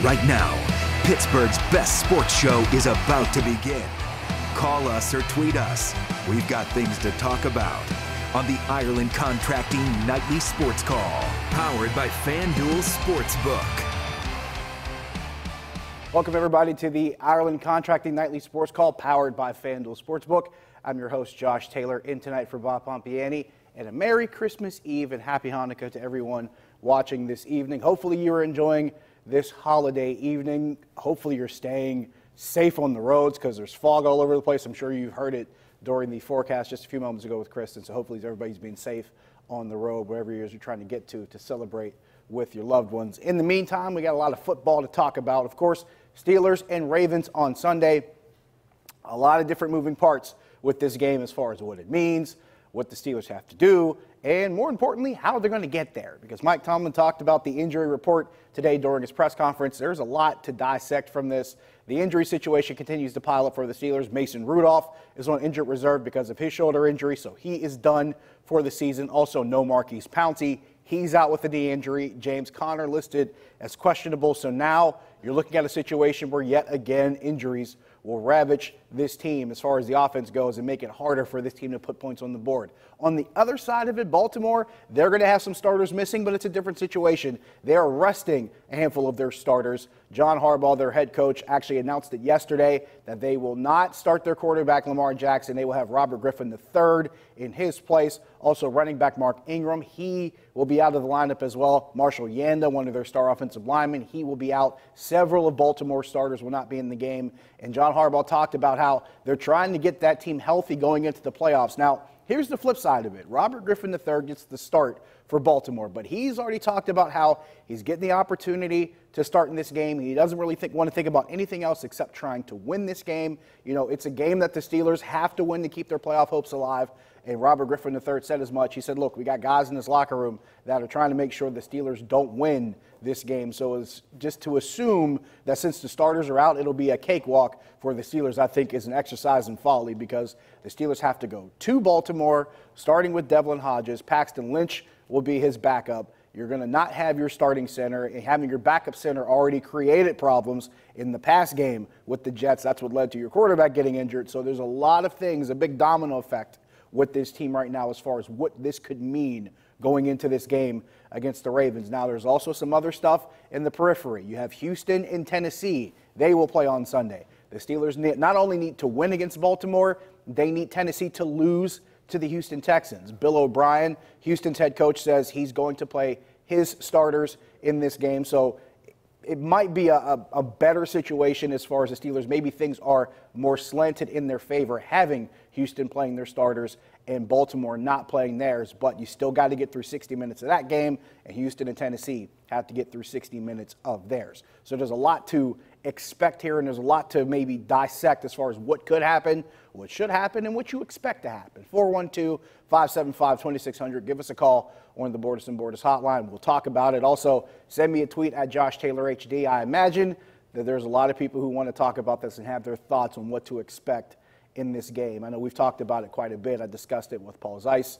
Right now, Pittsburgh's best sports show is about to begin. Call us or tweet us. We've got things to talk about on the Ireland Contracting Nightly Sports Call, powered by FanDuel Sportsbook. Welcome, everybody, to the Ireland Contracting Nightly Sports Call, powered by FanDuel Sportsbook. I'm your host, Josh Taylor, in tonight for Bob Pompiani. And a Merry Christmas Eve and Happy Hanukkah to everyone watching this evening. Hopefully you are enjoying this holiday evening. Hopefully you're staying safe on the roads because there's fog all over the place. I'm sure you've heard it during the forecast just a few moments ago with Kristen. So hopefully everybody's being safe on the road, wherever it is you're trying to get to celebrate with your loved ones. In the meantime, we got a lot of football to talk about. Of course, Steelers and Ravens on Sunday. A lot of different moving parts with this game as far as what it means, what the Steelers have to do, and more importantly, how they're going to get there. Because Mike Tomlin talked about the injury report today during his press conference. There's a lot to dissect from this. The injury situation continues to pile up for the Steelers. Mason Rudolph is on injured reserve because of his shoulder injury, so he is done for the season. Also, no Marquise Pouncey. He's out with a knee injury. James Conner listed as questionable. So now you're looking at a situation where yet again injuries will ravage this team as far as the offense goes and make it harder for this team to put points on the board. On the other side of it, Baltimore, they're going to have some starters missing, but it's a different situation. They are resting a handful of their starters. John Harbaugh, their head coach, actually announced it yesterday that they will not start their quarterback, Lamar Jackson. They will have Robert Griffin III in his place. Also, running back Mark Ingram, he will be out of the lineup as well. Marshall Yanda, one of their star offensive linemen, he will be out. Several of Baltimore's starters will not be in the game. And John Harbaugh talked about how they're trying to get that team healthy going into the playoffs. Now, here's the flip side of it. Robert Griffin III gets the start for Baltimore, but he's already talked about how he's getting the opportunity to start in this game. He doesn't really want to think about anything else except trying to win this game. You know, it's a game that the Steelers have to win to keep their playoff hopes alive. And Robert Griffin III said as much. He said, look, we got guys in this locker room that are trying to make sure the Steelers don't win this game. So it's just to assume that since the starters are out, it'll be a cakewalk for the Steelers, I think, is an exercise in folly because the Steelers have to go to Baltimore, starting with Devlin Hodges. Paxton Lynch will be his backup. You're going to not have your starting center, and having your backup center already created problems in the past game with the Jets. That's what led to your quarterback getting injured. So there's a lot of things, a big domino effect with this team right now as far as what this could mean going into this game against the Ravens. Now, there's also some other stuff in the periphery. You have Houston and Tennessee. They will play on Sunday. The Steelers not only need to win against Baltimore, they need Tennessee to lose to the Houston Texans. Bill O'Brien, Houston's head coach, says he's going to play his starters in this game. So it might be a better situation as far as the Steelers. Maybe things are more slanted in their favor, having Houston playing their starters and Baltimore not playing theirs. But you still got to get through 60 minutes of that game, and Houston and Tennessee have to get through 60 minutes of theirs. So there's a lot to expect here, and there's a lot to maybe dissect as far as what could happen, what should happen, and what you expect to happen. 412-575-2600. Give us a call on the Borders and Borders hotline. We'll talk about it. Also, send me a tweet at Josh Taylor HD. I imagine that there's a lot of people who want to talk about this and have their thoughts on what to expect in this game. I know we've talked about it quite a bit. I discussed it with Paul Zeiss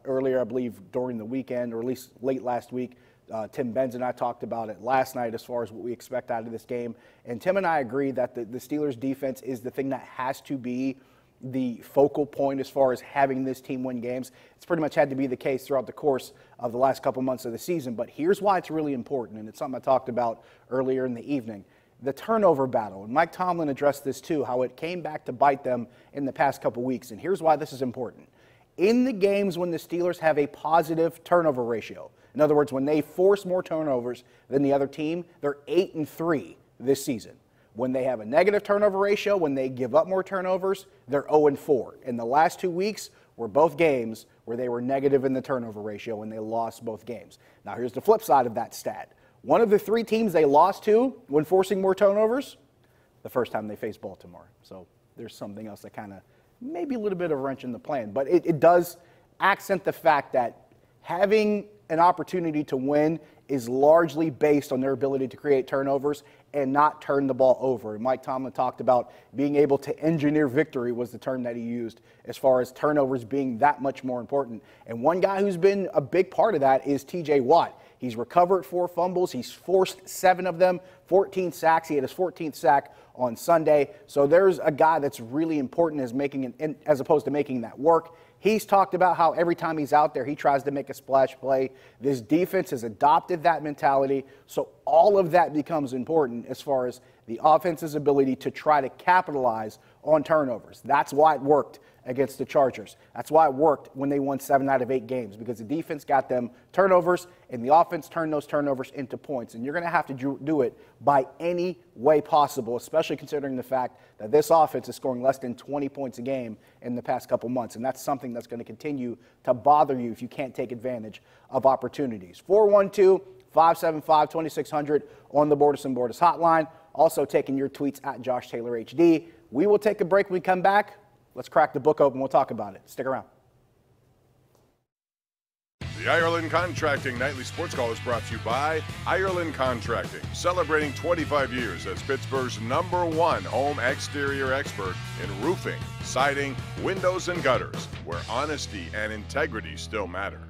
earlier, I believe, during the weekend, or at least late last week. Tim Benz and I talked about it last night as far as what we expect out of this game. And Tim and I agree that the Steelers' defense is the thing that has to be the focal point as far as having this team win games. It's pretty much had to be the case throughout the course of the last couple months of the season. But here's why it's really important, and it's something I talked about earlier in the evening. The turnover battle. And Mike Tomlin addressed this too, how it came back to bite them in the past couple weeks. And here's why this is important. In the games when the Steelers have a positive turnover ratio, in other words, when they force more turnovers than the other team, they're 8-3 this season. When they have a negative turnover ratio, when they give up more turnovers, they're 0-4. In the last 2 weeks were both games where they were negative in the turnover ratio and they lost both games. Now, here's the flip side of that stat. One of the 3 teams they lost to when forcing more turnovers, the first time they faced Baltimore. So there's something else that kind of maybe a little bit of a wrench in the plan. But it does accent the fact that having an opportunity to win is largely based on their ability to create turnovers and not turn the ball over. And Mike Tomlin talked about being able to engineer victory was the term that he used as far as turnovers being that much more important. And one guy who's been a big part of that is T.J. Watt. He's recovered 4 fumbles. He's forced 7 of them, 14 sacks. He had his 14th sack on Sunday. So there's a guy that's really important as opposed to making that work. He's talked about how every time he's out there, he tries to make a splash play. This defense has adopted that mentality. So all of that becomes important as far as the offense's ability to try to capitalize on turnovers. That's why it worked against the Chargers. That's why it worked when they won 7 out of 8 games, because the defense got them turnovers and the offense turned those turnovers into points. And you're going to have to do it by any way possible, especially considering the fact that this offense is scoring less than 20 points a game in the past couple months. And that's something that's going to continue to bother you if you can't take advantage of opportunities. 412-575-2600 on the Bordas and Bordas hotline. Also taking your tweets at Josh Taylor HD. We will take a break when we come back. Let's crack the book open. We'll talk about it. Stick around. The Ireland Contracting Nightly Sports Call is brought to you by Ireland Contracting, celebrating 25 years as Pittsburgh's #1 home exterior expert in roofing, siding, windows, and gutters, where honesty and integrity still matter.